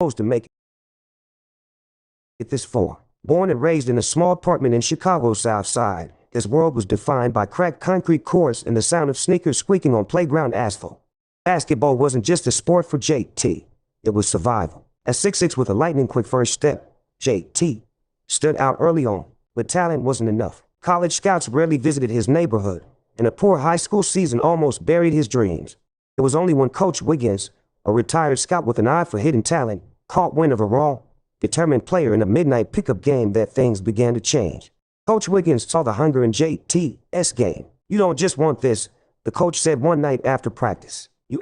supposed to make it this far. Born and raised in a small apartment in Chicago's South Side, his world was defined by cracked concrete courts and the sound of sneakers squeaking on playground asphalt. Basketball wasn't just a sport for JT, it was survival. At 6'6" with a lightning-quick first step, JT stood out early on, but talent wasn't enough. College scouts rarely visited his neighborhood, and a poor high school season almost buried his dreams. It was only when Coach Wiggins, a retired scout with an eye for hidden talent, caught wind of a raw, determined player in a midnight pickup game that things began to change. Coach Wiggins saw the hunger in JT's game. "You don't just want this," the coach said one night after practice. "You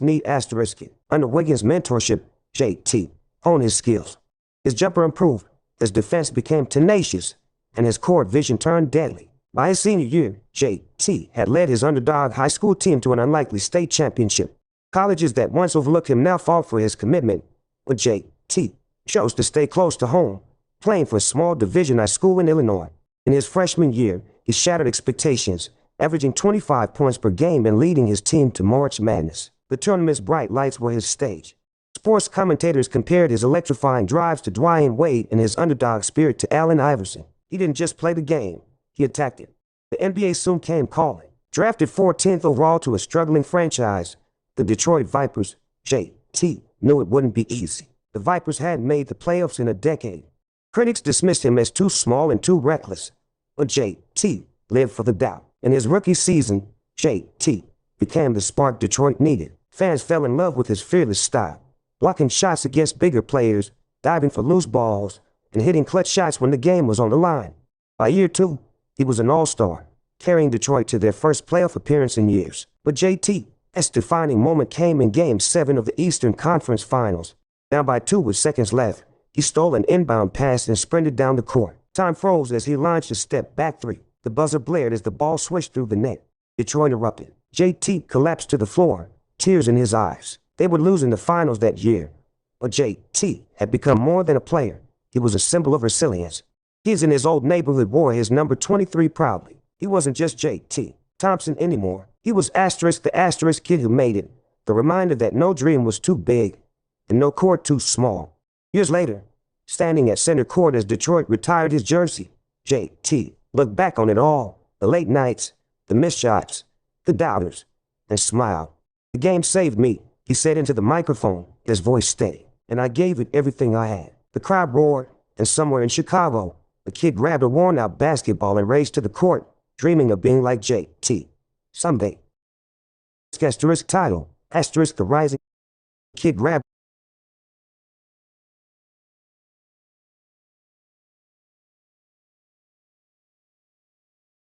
need it." Under Wiggins' mentorship, JT honed his skills. His jumper improved, his defense became tenacious, and his court vision turned deadly. By his senior year, JT had led his underdog high school team to an unlikely state championship. Colleges that once overlooked him now fought for his commitment, but JT chose to stay close to home, playing for a small Division I school in Illinois. In his freshman year, he shattered expectations, averaging 25 points per game and leading his team to March Madness. The tournament's bright lights were his stage. Sports commentators compared his electrifying drives to Dwyane Wade and his underdog spirit to Allen Iverson. He didn't just play the game, he attacked it. The NBA soon came calling. Drafted 14th overall to a struggling franchise, the Detroit Vipers, JT knew it wouldn't be easy. The Vipers hadn't made the playoffs in a decade. Critics dismissed him as too small and too reckless, but JT lived for the doubt. In his rookie season, JT became the spark Detroit needed. Fans fell in love with his fearless style, blocking shots against bigger players, diving for loose balls, and hitting clutch shots when the game was on the line. By year 2, he was an all-star, carrying Detroit to their first playoff appearance in years. But JT's defining moment came in Game 7 of the Eastern Conference Finals. Down by 2 with seconds left, he stole an inbound pass and sprinted down the court. Time froze as he launched a step-back three. The buzzer blared as the ball swished through the net. Detroit erupted. JT collapsed to the floor, tears in his eyes. They would lose in the finals that year, but JT had become more than a player. He was a symbol of resilience. Kids in his old neighborhood wore his number 23 proudly. He wasn't just JT Thompson anymore. He was the asterisk kid who made it, the reminder that no dream was too big and no court too small. Years later, standing at center court as Detroit retired his jersey, JT looked back on it all, the late nights, the missed shots, the doubters, and smiled. "The game saved me," he said into the microphone, his voice steady, "and I gave it everything I had." The crowd roared, and somewhere in Chicago, a kid grabbed a worn-out basketball and raced to the court, dreaming of being like JT someday. Asterisk title, asterisk the rising kid grabbed